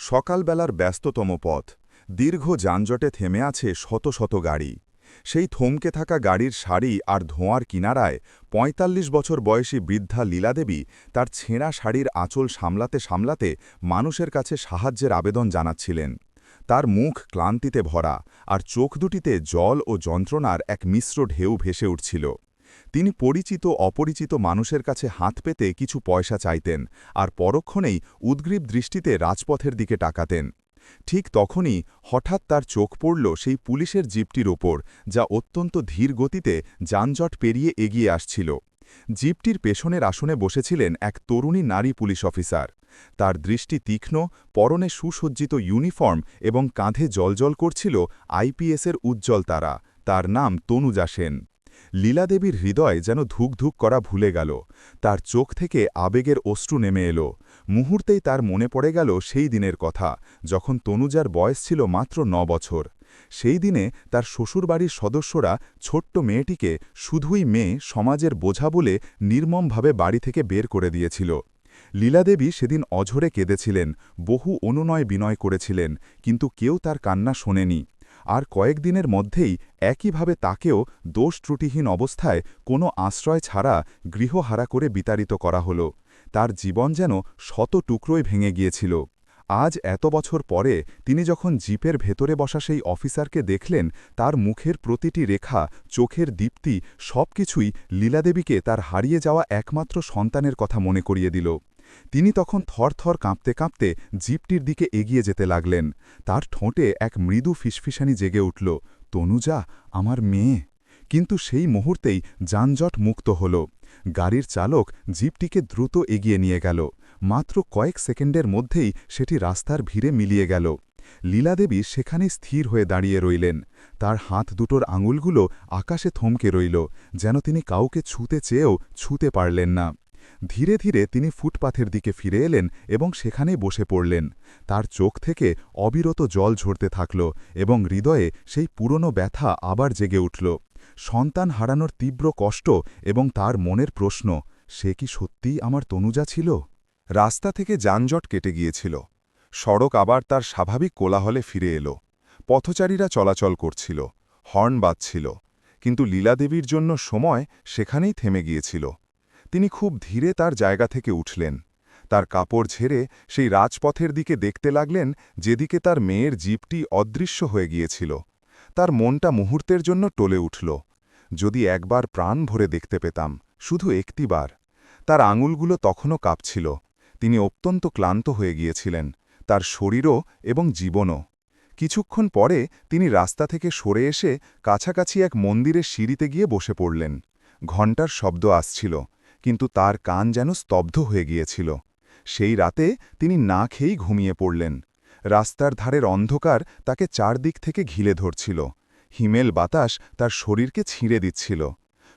সকালবেলার ব্যস্ততম পথ দীর্ঘ যানজটে থেমে আছে শত শত গাড়ি। সেই থমকে থাকা গাড়ির সারি আর ধোঁয়ার কিনারায় ৪৫ বছর বয়সী বৃদ্ধা লীলাদেবী তার ছেঁড়া শাড়ির আঁচল সামলাতে সামলাতে মানুষের কাছে সাহায্যের আবেদন জানাচ্ছিলেন। তার মুখ ক্লান্তিতে ভরা, আর চোখ দুটিতে জল ও যন্ত্রণার এক মিশ্র ঢেউ ভেসে উঠছিল। তিনি পরিচিত অপরিচিত মানুষের কাছে হাত পেতে কিছু পয়সা চাইতেন, আর পরক্ষণেই উদ্গ্রীব দৃষ্টিতে রাজপথের দিকে তাকাতেন। ঠিক তখনই হঠাৎ তার চোখ পড়ল সেই পুলিশের জিপটির ওপর, যা অত্যন্ত ধীর গতিতে যানজট পেরিয়ে এগিয়ে আসছিল। জিপটির পেছনের আসনে বসেছিলেন এক তরুণী নারী পুলিশ অফিসার। তার দৃষ্টি তীক্ষ্ণ, পরনে সুসজ্জিত ইউনিফর্ম এবং কাঁধে জ্বলজ্বল করছিল আইপিএসের উজ্জ্বল তারা। তার নাম তনুজা সেন। লীলাদেবীর হৃদয় যেন ধুকধুক করা ভুলে গেল। তার চোখ থেকে আবেগের অশ্রু নেমে এলো। মুহূর্তেই তার মনে পড়ে গেল সেই দিনের কথা, যখন তনুজার বয়স ছিল মাত্র ৯ বছর। সেই দিনে তার শ্বশুরবাড়ির সদস্যরা ছোট্ট মেয়েটিকে শুধুই মেয়ে, সমাজের বোঝা বলে নির্মমভাবে বাড়ি থেকে বের করে দিয়েছিল। লীলাদেবী সেদিন অঝরে কেঁদেছিলেন, বহু অনুনয় বিনয় করেছিলেন, কিন্তু কেউ তার কান্না শোনেনি। আর কয়েকদিনের মধ্যেই একইভাবে তাকেও দোষ ত্রুটিহীন অবস্থায় কোনো আশ্রয় ছাড়া গৃহহারা করে বিতাড়িত করা হল। তার জীবন যেন শত টুকরোয় ভেঙে গিয়েছিল। আজ এত বছর পরে তিনি যখন জিপের ভেতরে বসা সেই অফিসারকে দেখলেন, তার মুখের প্রতিটি রেখা, চোখের দীপ্তি সবকিছুই লীলাদেবীকে তার হারিয়ে যাওয়া একমাত্র সন্তানের কথা মনে করিয়ে দিল। তিনি তখন থরথর কাঁপতে কাঁপতে জিপটির দিকে এগিয়ে যেতে লাগলেন। তার ঠোঁটে এক মৃদু ফিসফিসানি জেগে উঠল, তনুজা, আমার মেয়ে। কিন্তু সেই মুহূর্তেই যানজট মুক্ত হল। গাড়ির চালক জিপটিকে দ্রুত এগিয়ে নিয়ে গেল। মাত্র কয়েক সেকেন্ডের মধ্যেই সেটি রাস্তার ভিড়ে মিলিয়ে গেল। লীলাদেবী সেখানে স্থির হয়ে দাঁড়িয়ে রইলেন। তার হাত দুটোর আঙুলগুলো আকাশে থমকে রইল, যেন তিনি কাউকে ছুঁতে চেয়েও ছুঁতে পারলেন না। ধীরে ধীরে তিনি ফুটপাথের দিকে ফিরে এলেন এবং সেখানেই বসে পড়লেন। তার চোখ থেকে অবিরত জল ঝরতে থাকল এবং হৃদয়ে সেই পুরনো ব্যথা আবার জেগে উঠল। সন্তান হারানোর তীব্র কষ্ট এবং তার মনের প্রশ্ন, সে কি সত্যিই আমার তনুজা ছিল? রাস্তা থেকে যানজট কেটে গিয়েছিল। সড়ক আবার তার স্বাভাবিক কোলাহলে ফিরে এলো। পথচারীরা চলাচল করছিল, হর্ন বাজছিল, কিন্তু লীলাদেবীর জন্য সময় সেখানেই থেমে গিয়েছিল। তিনি খুব ধীরে তার জায়গা থেকে উঠলেন। তার কাপড় ঝেড়ে সেই রাজপথের দিকে দেখতে লাগলেন, যেদিকে তার মেয়ের জিপটি অদৃশ্য হয়ে গিয়েছিল। তার মনটা মুহূর্তের জন্য টলে উঠল। যদি একবার প্রাণ ভরে দেখতে পেতাম, শুধু একটিবার। তার আঙুলগুলো তখনও কাঁপছিল। তিনি অত্যন্ত ক্লান্ত হয়ে গিয়েছিলেন, তার শরীরও এবং জীবনও। কিছুক্ষণ পরে তিনি রাস্তা থেকে সরে এসে কাছাকাছি এক মন্দিরের সিঁড়িতে গিয়ে বসে পড়লেন। ঘণ্টার শব্দ আসছিল, কিন্তু তার কান যেন স্তব্ধ হয়ে গিয়েছিল। সেই রাতে তিনি না খেয়েই ঘুমিয়ে পড়লেন। রাস্তার ধারের অন্ধকার তাকে চারদিক থেকে ঘিরে ধরছিল। হিমেল বাতাস তার শরীরকে ছিঁড়ে দিচ্ছিল।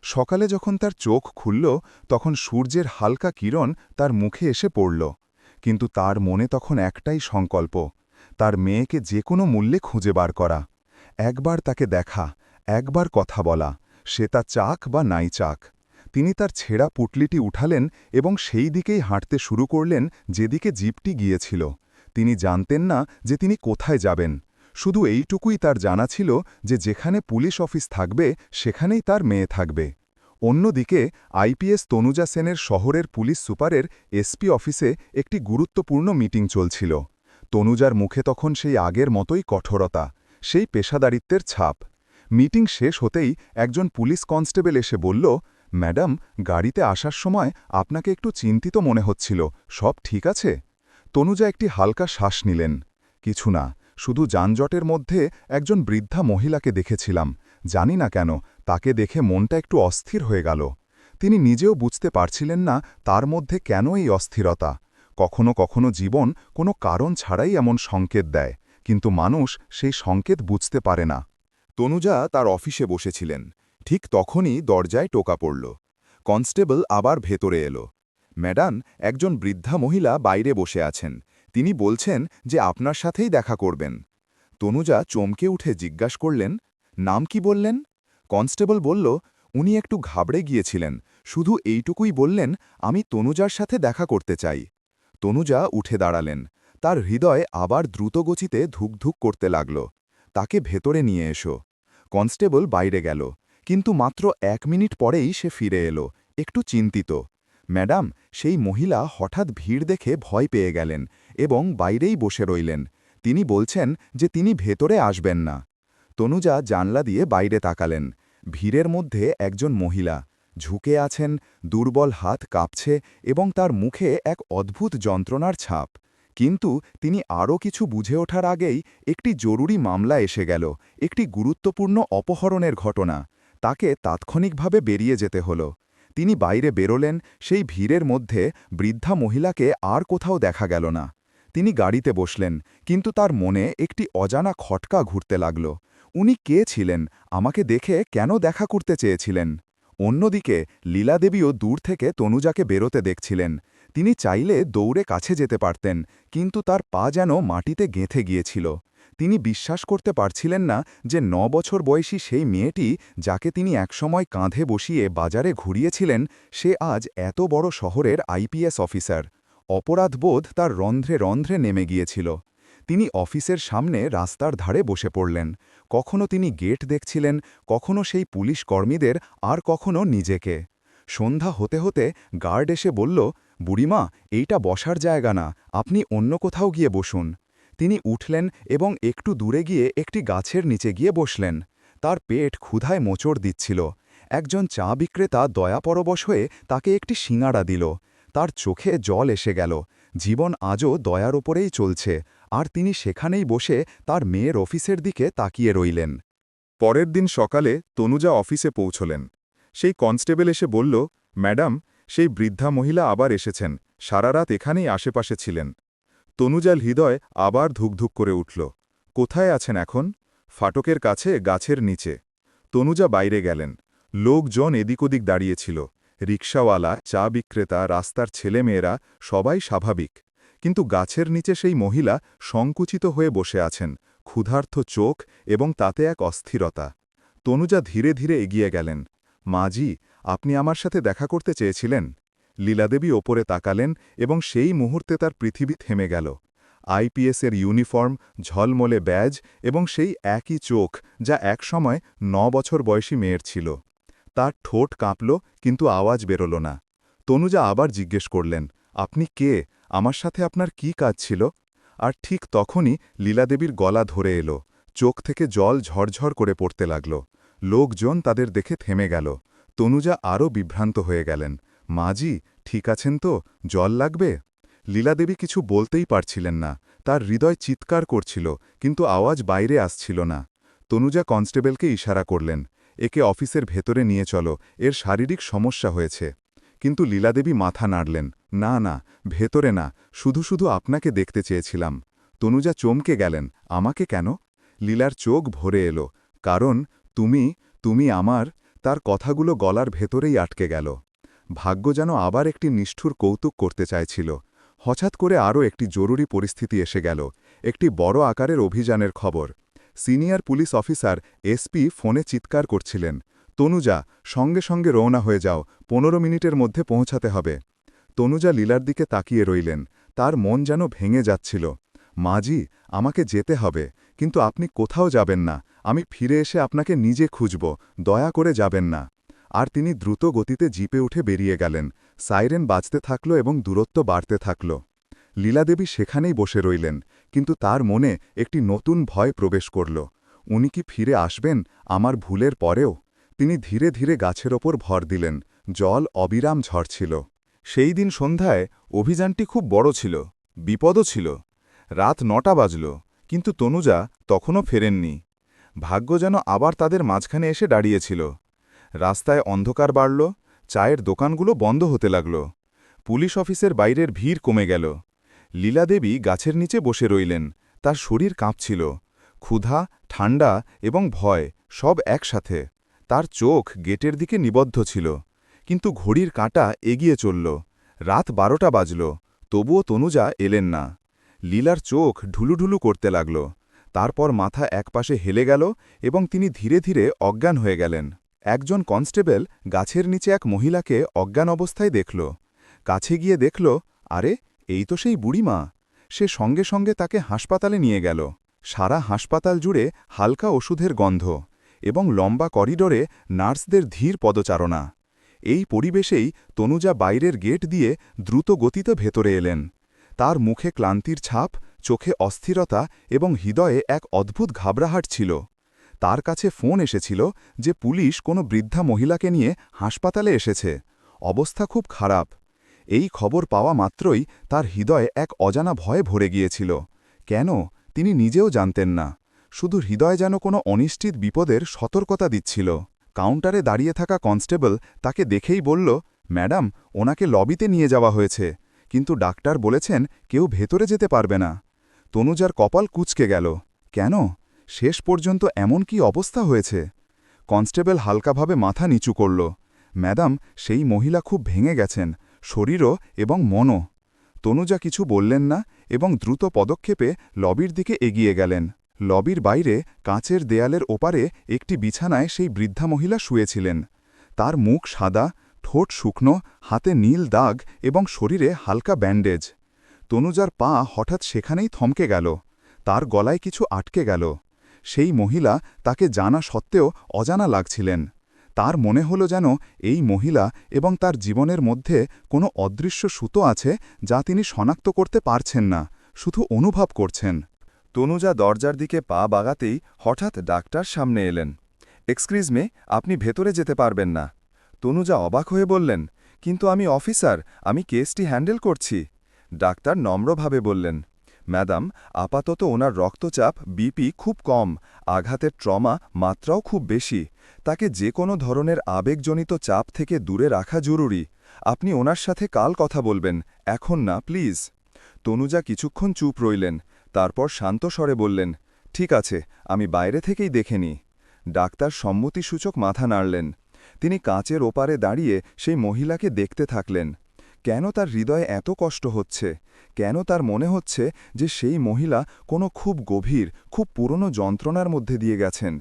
সকালে যখন তার চোখ খুলল, তখন সূর্যের হালকা কিরণ তার মুখে এসে পড়ল। কিন্তু তার মনে তখন একটাই সংকল্প, তার মেয়েকে যে কোনো মূল্যে খুঁজে বার করা। একবার তাকে দেখা, একবার কথা বলা, সে তা চাক বা নাই চাক। তিনি তার ছেঁড়া পুটলিটি উঠালেন এবং সেই দিকেই হাঁটতে শুরু করলেন, যেদিকে জিপটি গিয়েছিল। তিনি জানতেন না যে তিনি কোথায় যাবেন। শুধু এইটুকুই তার জানা ছিল যে যেখানে পুলিশ অফিস থাকবে, সেখানেই তার মেয়ে থাকবে। অন্যদিকে আইপিএস তনুজা সেনের শহরের পুলিশ সুপারের এসপি অফিসে একটি গুরুত্বপূর্ণ মিটিং চলছিল। তনুজার মুখে তখন সেই আগের মতোই কঠোরতা, সেই পেশাদারিত্বের ছাপ। মিটিং শেষ হতেই একজন পুলিশ কনস্টেবল এসে বলল, ম্যাডাম, গাড়িতে আসার সময় আপনাকে একটু চিন্তিত মনে হচ্ছিল, সব ঠিক আছে? তনুজা একটি হালকা শ্বাস নিলেন। কিছু না, শুধু যানজটের মধ্যে একজন বৃদ্ধা মহিলাকে দেখেছিলাম। জানি না কেন, তাকে দেখে মনটা একটু অস্থির হয়ে গেল। তিনি নিজেও বুঝতে পারছিলেন না তার মধ্যে কেন এই অস্থিরতা। কখনো কখনো জীবন কোনো কারণ ছাড়াই এমন সংকেত দেয়, কিন্তু মানুষ সেই সংকেত বুঝতে পারে না। তনুজা তার অফিসে বসেছিলেন। ঠিক তখনই দরজায় টোকা পড়ল। কনস্টেবল আবার ভেতরে এলো। ম্যাডাম, একজন বৃদ্ধা মহিলা বাইরে বসে আছেন। তিনি বলছেন যে আপনার সাথেই দেখা করবেন। তনুজা চমকে উঠে জিজ্ঞাসা করলেন, নাম কি বললেন? কনস্টেবল বলল, উনি একটু ঘাবড়ে গিয়েছিলেন, শুধু এইটুকুই বললেন, আমি তনুজার সাথে দেখা করতে চাই। তনুজা উঠে দাঁড়ালেন। তার হৃদয় আবার দ্রুতগতিতে ধুকধুক করতে লাগল। তাকে ভেতরে নিয়ে এসো। কনস্টেবল বাইরে গেল, কিন্তু মাত্র 1 মিনিট পরেই সে ফিরে এলো, একটু চিন্তিত। ম্যাডাম, সেই মহিলা হঠাৎ ভিড় দেখে ভয় পেয়ে গেলেন এবং বাইরেই বসে রইলেন। তিনি বলছেন যে তিনি ভেতরে আসবেন না। তনুজা জানলা দিয়ে বাইরে তাকালেন। ভিড়ের মধ্যে একজন মহিলা ঝুঁকে আছেন, দুর্বল হাত কাঁপছে এবং তার মুখে এক অদ্ভুত যন্ত্রণার ছাপ। কিন্তু তিনি আরও কিছু বুঝে ওঠার আগেই একটি জরুরি মামলা এসে গেল, একটি গুরুত্বপূর্ণ অপহরণের ঘটনা। তাকে তাৎক্ষণিকভাবে বেরিয়ে যেতে হলো। তিনি বাইরে বেরোলেন, সেই ভিড়ের মধ্যে বৃদ্ধা মহিলাকে আর কোথাও দেখা গেল না। তিনি গাড়িতে বসলেন, কিন্তু তার মনে একটি অজানা খটকা ঘুরতে লাগল। উনি কে ছিলেন? আমাকে দেখে কেন দেখা করতে চেয়েছিলেন? অন্যদিকে লীলাদেবীও দূর থেকে তনুজাকে বেরোতে দেখছিলেন। তিনি চাইলে দৌড়ে কাছে যেতে পারতেন, কিন্তু তার পা যেন মাটিতে গেঁথে গিয়েছিল। তিনি বিশ্বাস করতে পারছিলেন না যে 9 বছর বয়সী সেই মেয়েটি, যাকে তিনি একসময় কাঁধে বসিয়ে বাজারে ঘুরিয়েছিলেন, সে আজ এত বড় শহরের আইপিএস অফিসার। অপরাধবোধ তার রন্ধ্রে রন্ধ্রে নেমে গিয়েছিল। তিনি অফিসের সামনে রাস্তার ধারে বসে পড়লেন। কখনো তিনি গেট দেখছিলেন, কখনো সেই পুলিশ কর্মীদের, আর কখনো নিজেকে। সন্ধ্যা হতে হতে গার্ড এসে বলল, বুড়িমা, এইটা বসার জায়গা না, আপনি অন্য কোথাও গিয়ে বসুন। তিনি উঠলেন এবং একটু দূরে গিয়ে একটি গাছের নিচে গিয়ে বসলেন। তার পেট ক্ষুধায় মোচড় দিচ্ছিল। একজন চা বিক্রেতা দয়াপরবশ হয়ে তাকে একটি সিঙাড়া দিল। তার চোখে জল এসে গেল। জীবন আজও দয়ার ওপরেই চলছে, আর তিনি সেখানেই বসে তার মেয়ের অফিসের দিকে তাকিয়ে রইলেন। পরের দিন সকালে তনুজা অফিসে পৌঁছলেন। সেই কনস্টেবল এসে বলল, ম্যাডাম, সেই বৃদ্ধা মহিলা আবার এসেছেন, সারা রাত এখানেই আশেপাশে ছিলেন। তনুজার হৃদয় আবার ধুকধুক করে উঠল। কোথায় আছেন এখন? ফাটকের কাছে, গাছের নিচে। তনুজা বাইরে গেলেন। লোকজন এদিক ওদিক দাঁড়িয়েছিল। রিকশাওয়ালা, চা বিক্রেতা, রাস্তার ছেলেমেয়েরা, সবাই স্বাভাবিক। কিন্তু গাছের নিচে সেই মহিলা সংকুচিত হয়ে বসে আছেন, ক্ষুধার্ত চোখ এবং তাতে এক অস্থিরতা। তনুজা ধীরে ধীরে এগিয়ে গেলেন। মাজি, আপনি আমার সাথে দেখা করতে চেয়েছিলেন? লীলাদেবী ওপরে তাকালেন এবং সেই মুহূর্তে তার পৃথিবী থেমে গেল। আইপিএসের ইউনিফর্ম, ঝলমলে ব্যাজ এবং সেই একই চোখ, যা একসময় 9 বছর বয়সী মেয়ের ছিল। তার ঠোঁট কাঁপল, কিন্তু আওয়াজ বেরোল না। তনুজা আবার জিজ্ঞেস করলেন, আপনি কে? আমার সাথে আপনার কি কাজ ছিল? আর ঠিক তখনই লীলাদেবীর গলা ধরে এলো। চোখ থেকে জল ঝরঝর করে পড়তে লাগল। লোকজন তাদের দেখে থেমে গেল। তনুজা আরও বিভ্রান্ত হয়ে গেলেন। মাজি, ঠিক আছেন তো? জল লাগবে? লীলাদেবী কিছু বলতেই পারছিলেন না। তার হৃদয় চিৎকার করছিল, কিন্তু আওয়াজ বাইরে আসছিল না। তনুজা কনস্টেবলকে ইশারা করলেন, একে অফিসের ভেতরে নিয়ে চলো, এর শারীরিক সমস্যা হয়েছে। কিন্তু লীলাদেবী মাথা নাড়লেন, না না, ভেতরে না, শুধু শুধু আপনাকে দেখতে চেয়েছিলাম। তনুজা চমকে গেলেন, আমাকে কেন? লীলার চোখ ভরে এলো, কারণ তুমি আমার। তার কথাগুলো গলার ভেতরেই আটকে গেল। ভাগ্য যেন আবার একটি নিষ্ঠুর কৌতুক করতে চাইছিল। হঠাৎ করে আরও একটি জরুরি পরিস্থিতি এসে গেল, একটি বড় আকারের অভিযানের খবর। সিনিয়র পুলিশ অফিসার এসপি ফোনে চিৎকার করছিলেন, তনুজা, সঙ্গে সঙ্গে রওনা হয়ে যাও, 15 মিনিটের মধ্যে পৌঁছাতে হবে। তনুজা লীলার দিকে তাকিয়ে রইলেন। তার মন যেন ভেঙে যাচ্ছিল। মাজি, আমাকে যেতে হবে, কিন্তু আপনি কোথাও যাবেন না। আমি ফিরে এসে আপনাকে নিজে খুঁজব, দয়া করে যাবেন না। আর তিনি দ্রুত গতিতে জিপে উঠে বেরিয়ে গেলেন। সাইরেন বাজতে থাকল এবং দূরত্ব বাড়তে থাকল। লীলাদেবী সেখানেই বসে রইলেন, কিন্তু তার মনে একটি নতুন ভয় প্রবেশ করল। উনি কি ফিরে আসবেন আমার ভুলের পরেও? তিনি ধীরে ধীরে গাছের ওপর ভর দিলেন। জল অবিরাম ঝরছিল। সেই দিন সন্ধ্যায় অভিযানটি খুব বড় ছিল, বিপদও ছিল। রাত 9টা বাজল, কিন্তু তনুজা তখনও ফেরেননি। ভাগ্য যেন আবার তাদের মাঝখানে এসে দাঁড়িয়েছিল। রাস্তায় অন্ধকার বাড়ল, চায়ের দোকানগুলো বন্ধ হতে লাগল। পুলিশ অফিসের বাইরের ভিড় কমে গেল। লীলাদেবী গাছের নিচে বসে রইলেন। তার শরীর কাঁপছিল। ক্ষুধা, ঠান্ডা এবং ভয় সব একসাথে। তার চোখ গেটের দিকে নিবদ্ধ ছিল, কিন্তু ঘড়ির কাঁটা এগিয়ে চলল। রাত 12টা বাজল, তবুও তনুজা এলেন না। লীলার চোখ ঢুলুঢুলু করতে লাগল। তারপর মাথা একপাশে হেলে গেল এবং তিনি ধীরে ধীরে অজ্ঞান হয়ে গেলেন। একজন কনস্টেবল গাছের নিচে এক মহিলাকে অজ্ঞান অবস্থায় দেখল। কাছে গিয়ে দেখল, আরে, এই তো সেই বুড়িমা। সে সঙ্গে সঙ্গে তাকে হাসপাতালে নিয়ে গেল। সারা হাসপাতাল জুড়ে হালকা ওষুধের গন্ধ এবং লম্বা করিডোরে নার্সদের ধীর পদচারণা। এই পরিবেশেই তনুজা বাইরের গেট দিয়ে দ্রুত গতিতে ভেতরে এলেন। তার মুখে ক্লান্তির ছাপ, চোখে অস্থিরতা এবং হৃদয়ে এক অদ্ভুত ঘাবড়াহাট ছিল। তার কাছে ফোন এসেছিল যে পুলিশ কোনো বৃদ্ধা মহিলাকে নিয়ে হাসপাতালে এসেছে, অবস্থা খুব খারাপ। এই খবর পাওয়া মাত্রই তার হৃদয়ে এক অজানা ভয়ে ভরে গিয়েছিল। কেন, তিনি নিজেও জানতেন না, শুধু হৃদয় যেন কোনো অনিশ্চিত বিপদের সতর্কতা দিচ্ছিল। কাউন্টারে দাঁড়িয়ে থাকা কনস্টেবল তাকে দেখেই বলল, ম্যাডাম, ওনাকে লবিতে নিয়ে যাওয়া হয়েছে, কিন্তু ডাক্তার বলেছেন কেউ ভেতরে যেতে পারবে না। তনুজার কপাল কুঁচকে গেল। কেন, শেষ পর্যন্ত এমন কি অবস্থা হয়েছে? কনস্টেবল হালকাভাবে মাথা নিচু করল। ম্যাডাম, সেই মহিলা খুব ভেঙে গেছেন, শরীরও এবং মনও। তনুজা কিছু বললেন না এবং দ্রুত পদক্ষেপে লবির দিকে এগিয়ে গেলেন। লবির বাইরে কাঁচের দেয়ালের ওপারে একটি বিছানায় সেই বৃদ্ধা মহিলা শুয়েছিলেন। তার মুখ সাদা, ঠোঁট শুকনো, হাতে নীল দাগ এবং শরীরে হালকা ব্যান্ডেজ। তনুজার পা হঠাৎ সেখানেই থমকে গেল। তার গলায় কিছু আটকে গেল। সেই মহিলা তাকে জানা সত্ত্বেও অজানা লাগছিলেন। তার মনে হলো যেন এই মহিলা এবং তার জীবনের মধ্যে কোনো অদৃশ্য সুতো আছে যা তিনি শনাক্ত করতে পারছেন না, শুধু অনুভব করছেন। তনুজা দরজার দিকে পা বাগাতেই হঠাৎ ডাক্তার সামনে এলেন। এক্সকিউজ মি, আপনি ভেতরে যেতে পারবেন না। তনুজা অবাক হয়ে বললেন, কিন্তু আমি অফিসার, আমি কেসটি হ্যান্ডেল করছি। ডাক্তার নম্রভাবে বললেন, ম্যাডাম, আপাতত ওনার রক্তচাপ বিপি খুব কম, আঘাতের ট্রমা মাত্রাও খুব বেশি। তাকে যে কোনো ধরনের আবেগজনিত চাপ থেকে দূরে রাখা জরুরি। আপনি ওনার সাথে কাল কথা বলবেন, এখন না প্লিজ। তনুজা কিছুক্ষণ চুপ রইলেন, তারপর শান্ত স্বরে বললেন, ঠিক আছে, আমি বাইরে থেকেই দেখে নিই। ডাক্তার সম্মতিসূচক মাথা নাড়লেন। তিনি কাঁচের ওপারে দাঁড়িয়ে সেই মহিলাকে দেখতে থাকলেন। কেন তার হৃদয়ে এত কষ্ট হচ্ছে? কেন তার মনে হচ্ছে যে সেই মহিলা কোনো খুব গভীর, খুব পুরনো যন্ত্রণার মধ্যে দিয়ে গেছেন?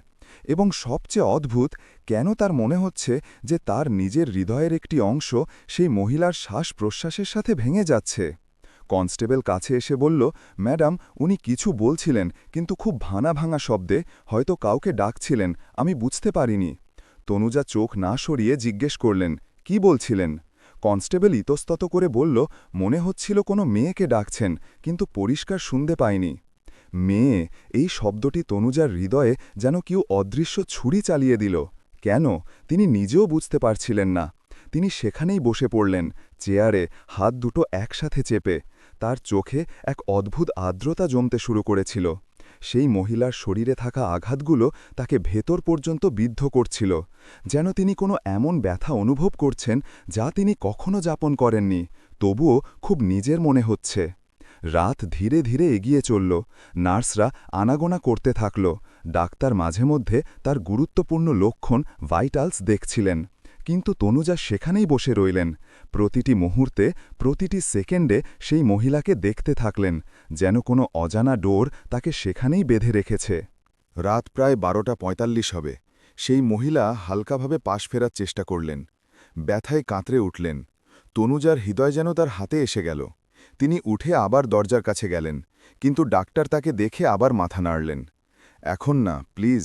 এবং সবচেয়ে অদ্ভুত, কেন তার মনে হচ্ছে যে তার নিজের হৃদয়ের একটি অংশ সেই মহিলার শ্বাস-প্রশ্বাসের সাথে ভেঙে যাচ্ছে? কনস্টেবল কাছে এসে বলল, ম্যাডাম, উনি কিছু বলছিলেন কিন্তু খুব ভাঙা ভাঙা শব্দে, হয়তো কাউকে ডাকছিলেন, আমি বুঝতে পারিনি। তনুজা চোখ না সরিয়ে জিজ্ঞেস করলেন, কি বলছিলেন? কনস্টেবল ইতস্তত করে বলল, মনে হচ্ছিল কোনো মেয়েকে ডাকছেন, কিন্তু পরিষ্কার শুনতে পাইনি। মেয়ে, এই শব্দটি তনুজার হৃদয়ে যেন কেউ অদৃশ্য ছুরি চালিয়ে দিল। কেন, তিনি নিজেও বুঝতে পারছিলেন না। তিনি সেখানেই বসে পড়লেন, চেয়ারে, হাত দুটো একসাথে চেপে। তার চোখে এক অদ্ভুত আর্দ্রতা জমতে শুরু করেছিল। সেই মহিলার শরীরে থাকা আঘাতগুলো তাকে ভেতর পর্যন্ত বিদ্ধ করছিল, যেন তিনি কোনো এমন ব্যথা অনুভব করছেন যা তিনি কখনো যাপন করেননি, তবুও খুব নিজের মনে হচ্ছে। রাত ধীরে ধীরে এগিয়ে চলল। নার্সরা আনাগোনা করতে থাকল। ডাক্তার মাঝে মধ্যে তার গুরুত্বপূর্ণ লক্ষণ ভাইটালস দেখছিলেন। কিন্তু তনুজা সেখানেই বসে রইলেন। প্রতিটি মুহূর্তে, প্রতিটি সেকেন্ডে সেই মহিলাকে দেখতে থাকলেন, যেন কোনো অজানা ডোর তাকে সেখানেই বেঁধে রেখেছে। রাত প্রায় 12:45 হবে। সেই মহিলা হালকাভাবে পাশ ফেরার চেষ্টা করলেন। ব্যথায় কাঁতরে উঠলেন। তনুজার হৃদয় যেন তার হাতে এসে গেল। তিনি উঠে আবার দরজার কাছে গেলেন, কিন্তু ডাক্তার তাকে দেখে আবার মাথা নাড়লেন। এখন না, প্লিজ।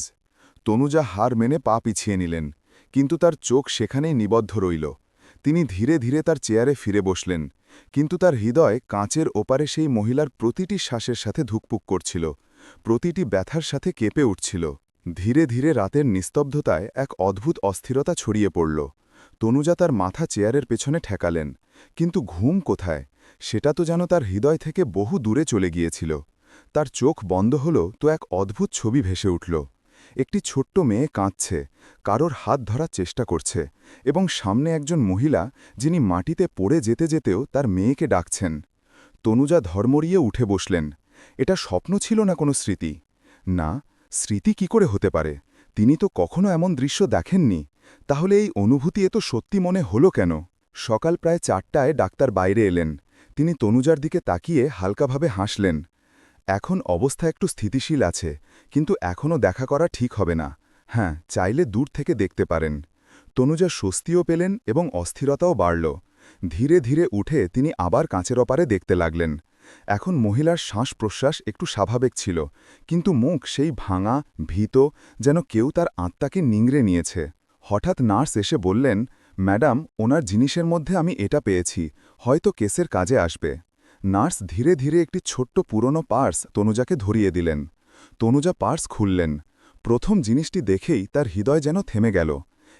তনুজা হার মেনে পা পিছিয়ে নিলেন, কিন্তু তার চোখ সেখানেই নিবদ্ধ রইল। তিনি ধীরে ধীরে তার চেয়ারে ফিরে বসলেন, কিন্তু তার হৃদয় কাঁচের ওপারে সেই মহিলার প্রতিটি শ্বাসের সাথে ধুকপুক করছিল, প্রতিটি ব্যথার সাথে কেঁপে উঠছিল। ধীরে ধীরে রাতের নিস্তব্ধতায় এক অদ্ভুত অস্থিরতা ছড়িয়ে পড়ল। তনুজা তার মাথা চেয়ারের পেছনে ঠেকালেন, কিন্তু ঘুম কোথায়? সেটা তো যেন তার হৃদয় থেকে বহু দূরে চলে গিয়েছিল। তার চোখ বন্ধ হল তো এক অদ্ভুত ছবি ভেসে উঠল। একটি ছোট্ট মেয়ে কাঁদছে, কারোর হাত ধরার চেষ্টা করছে, এবং সামনে একজন মহিলা যিনি মাটিতে পড়ে যেতে যেতেও তার মেয়েকে ডাকছেন। তনুজা ধর্মরিয়ে উঠে বসলেন। এটা স্বপ্ন ছিল না কোনো স্মৃতি? না, স্মৃতি কি করে হতে পারে? তিনি তো কখনো এমন দৃশ্য দেখেননি। তাহলে এই অনুভূতি এত সত্যি মনে হলো কেন? সকাল প্রায় 4টায় ডাক্তার বাইরে এলেন। তিনি তনুজার দিকে তাকিয়ে হালকাভাবে হাসলেন। এখন অবস্থা একটু স্থিতিশীল আছে, কিন্তু এখনও দেখা করা ঠিক হবে না। হ্যাঁ, চাইলে দূর থেকে দেখতে পারেন। তনুজা স্বস্তিও পেলেন এবং অস্থিরতাও বাড়ল। ধীরে ধীরে উঠে তিনি আবার কাঁচের ওপারে দেখতে লাগলেন। এখন মহিলার শ্বাস-প্রশ্বাস একটু স্বাভাবিক ছিল, কিন্তু মুখ সেই ভাঙা, ভীত, যেন কেউ তার আত্মাকে নিংড়ে নিয়েছে। হঠাৎ নার্স এসে বললেন, ম্যাডাম, ওনার জিনিসের মধ্যে আমি এটা পেয়েছি, হয়তো কেসের কাজে আসবে। নার্স ধীরে ধীরে একটি ছোট্ট পুরনো পার্স তনুজাকে ধরিয়ে দিলেন। তনুজা পার্স খুললেন। প্রথম জিনিসটি দেখেই তার হৃদয় যেন থেমে গেল।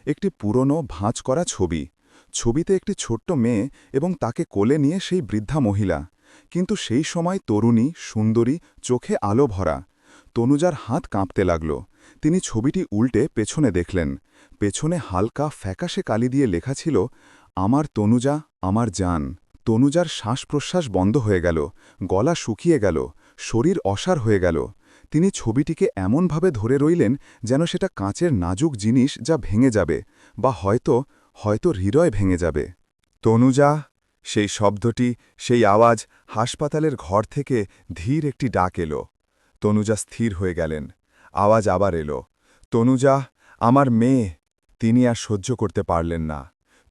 একটি পুরনো ভাঁজ করা ছবি। ছবিতে একটি ছোট্ট মেয়ে এবং তাকে কোলে নিয়ে সেই বৃদ্ধা মহিলা, কিন্তু সেই সময় তরুণী, সুন্দরী, চোখে আলো ভরা। তনুজার হাত কাঁপতে লাগল। তিনি ছবিটি উল্টে পেছনে দেখলেন। পেছনে হালকা ফ্যাকাশে কালি দিয়ে লেখা ছিল, আমার তনুজা, আমার জান। তনুজার শ্বাস-প্রশ্বাস বন্ধ হয়ে গেল, গলা শুকিয়ে গেল, শরীর অসাড় হয়ে গেল। তিনি ছবিটিকে এমনভাবে ধরে রইলেন যেন সেটা কাঁচের নাজুক জিনিস যা ভেঙে যাবে, বা হয়তো হৃদয় ভেঙে যাবে। তনুজা, সেই শব্দটি, সেই আওয়াজ, হাসপাতালের ঘর থেকে ধীর একটি ডাক এলো। তনুজা স্থির হয়ে গেলেন। আওয়াজ আবার এলো, তনুজা, আমার মেয়ে। তিনি আর সহ্য করতে পারলেন না।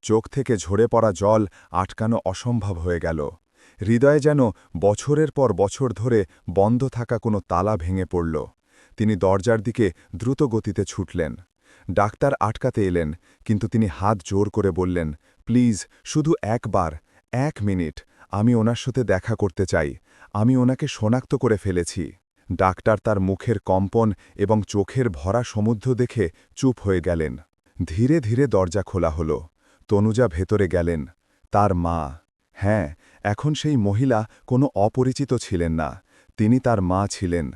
চোখ থেকে ঝরে পড়া জল আটকানো অসম্ভব হয়ে গেল। হৃদয়ে যেন বছরের পর বছর ধরে বন্ধ থাকা কোনো তালা ভেঙে পড়ল। তিনি দরজার দিকে দ্রুত গতিতে ছুটলেন। ডাক্তার আটকাতে এলেন, কিন্তু তিনি হাত জোর করে বললেন, প্লিজ, শুধু একবার, 1 মিনিট, আমি ওনার সাথে দেখা করতে চাই। আমি ওনাকে শনাক্ত করে ফেলেছি। ডাক্তার তার মুখের কম্পন এবং চোখের ভরা সমুদ্র দেখে চুপ হয়ে গেলেন। ধীরে ধীরে দরজা খোলা হল। তনুজা ভেতরে গেলেন। তার মা, হ্যাঁ, এখন সেই মহিলা কোনো অপরিচিত ছিলেন না, তিনি তার মা ছিলেন।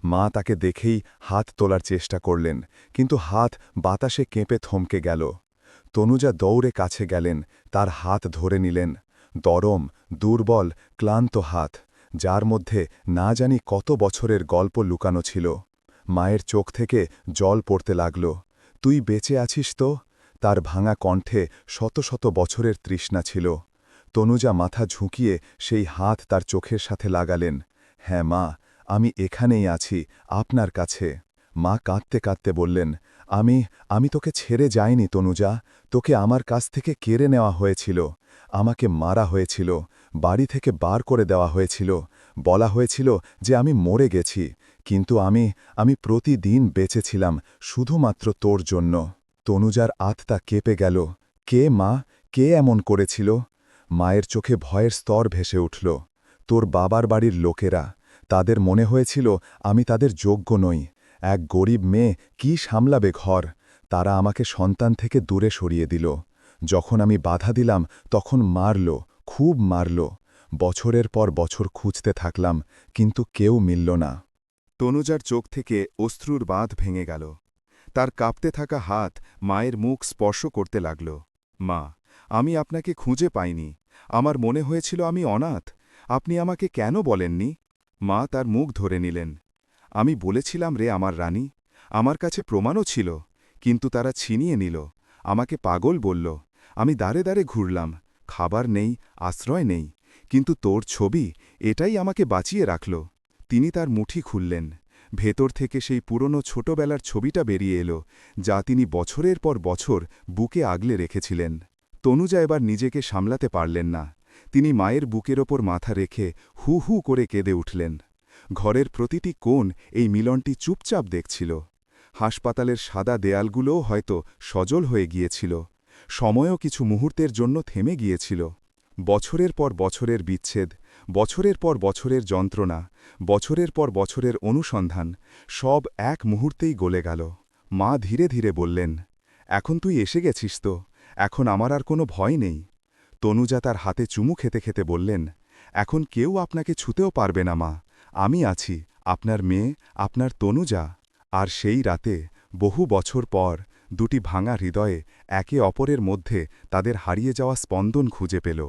মা তাকে দেখেই হাত তোলার চেষ্টা করলেন, কিন্তু হাত বাতাসে কেঁপে থমকে গেল। তনুজা দৌড়ে কাছে গেলেন, তার হাত ধরে নিলেন। দরম, দুর্বল, ক্লান্ত হাত, যার মধ্যে না জানি কত বছরের গল্প লুকানো ছিল। মায়ের চোখ থেকে জল পড়তে লাগল। তুই বেঁচে আছিস তো? তার ভাঙা কণ্ঠে শত শত বছরের তৃষ্ণা ছিল। তনুজা মাথা ঝুঁকিয়ে সেই হাত তার চোখের সাথে লাগালেন। হ্যাঁ মা, আমি এখানেই আছি, আপনার কাছে। মা কাঁদতে কাঁদতে বললেন, আমি তোকে ছেড়ে যাইনি তনুজা, তোকে আমার কাছ থেকে কেড়ে নেওয়া হয়েছিল। আমাকে মারা হয়েছিল, বাড়ি থেকে বার করে দেওয়া হয়েছিল, বলা হয়েছিল যে আমি মরে গেছি, কিন্তু আমি প্রতিদিন বেঁচেছিলাম শুধুমাত্র তোর জন্য। তনুজার আত্মা কেঁপে গেল। কে মা, কে এমন করেছিল? মায়ের চোখে ভয়ের স্তর ভেসে উঠল। তোর বাবার বাড়ির লোকেরা, তাদের মনে হয়েছিল আমি তাদের যোগ্য নই। এক গরিব মেয়ে কি সামলাবে ঘর? তারা আমাকে সন্তান থেকে দূরে সরিয়ে দিল। যখন আমি বাধা দিলাম তখন মারল, খুব মারল। বছরের পর বছর খুঁজতে থাকলাম, কিন্তু কেউ মিলল না। তনুজার চোখ থেকে অশ্রুর বাঁধ ভেঙে গেল। তার কাঁপতে থাকা হাত মায়ের মুখ স্পর্শ করতে লাগল। মা, আমি আপনাকে খুঁজে পাইনি। আমার মনে হয়েছিল আমি অনাথ। আপনি আমাকে কেন বলেননি? মা তার মুখ ধরে নিলেন। আমি বলেছিলাম রে আমার রানী, আমার কাছে প্রমাণও ছিল, কিন্তু তারা ছিনিয়ে নিল, আমাকে পাগল বলল। আমি দাঁড়ে দাঁড়ে ঘুরলাম, খাবার নেই, আশ্রয় নেই, কিন্তু তোর ছবি, এটাই আমাকে বাঁচিয়ে রাখল। তিনি তার মুঠি খুললেন। ভেতর থেকে সেই পুরনো ছোটবেলার ছবিটা বেরিয়ে এলো, যা তিনি বছরের পর বছর বুকে আগলে রেখেছিলেন। তনুজা এবার নিজেকে সামলাতে পারলেন না। তিনি মায়ের বুকের ওপর মাথা রেখে হু হু করে কেঁদে উঠলেন। ঘরের প্রতিটি কোণ এই মিলনটি চুপচাপ দেখছিল। হাসপাতালের সাদা দেয়ালগুলোও হয়তো সজল হয়ে গিয়েছিল। সময়ও কিছু মুহূর্তের জন্য থেমে গিয়েছিল। বছরের পর বছরের বিচ্ছেদ, বছরের পর বছরের যন্ত্রণা, বছরের পর বছরের অনুসন্ধান, সব এক মুহূর্তেই গলে গেল। মা ধীরে ধীরে বললেন, এখন তুই এসে গেছিস তো, এখন আমার আর কোনো ভয় নেই। তনুজা তার হাতে চুমু খেতে খেতে বললেন, এখন কেউ আপনাকে ছুতেও পারবে না মা, আমি আছি, আপনার মেয়ে, আপনার তনুজা। আর সেই রাতে, বহু বছর পর, দুটি ভাঙা হৃদয়ে একে অপরের মধ্যে তাদের হারিয়ে যাওয়া স্পন্দন খুঁজে পেল।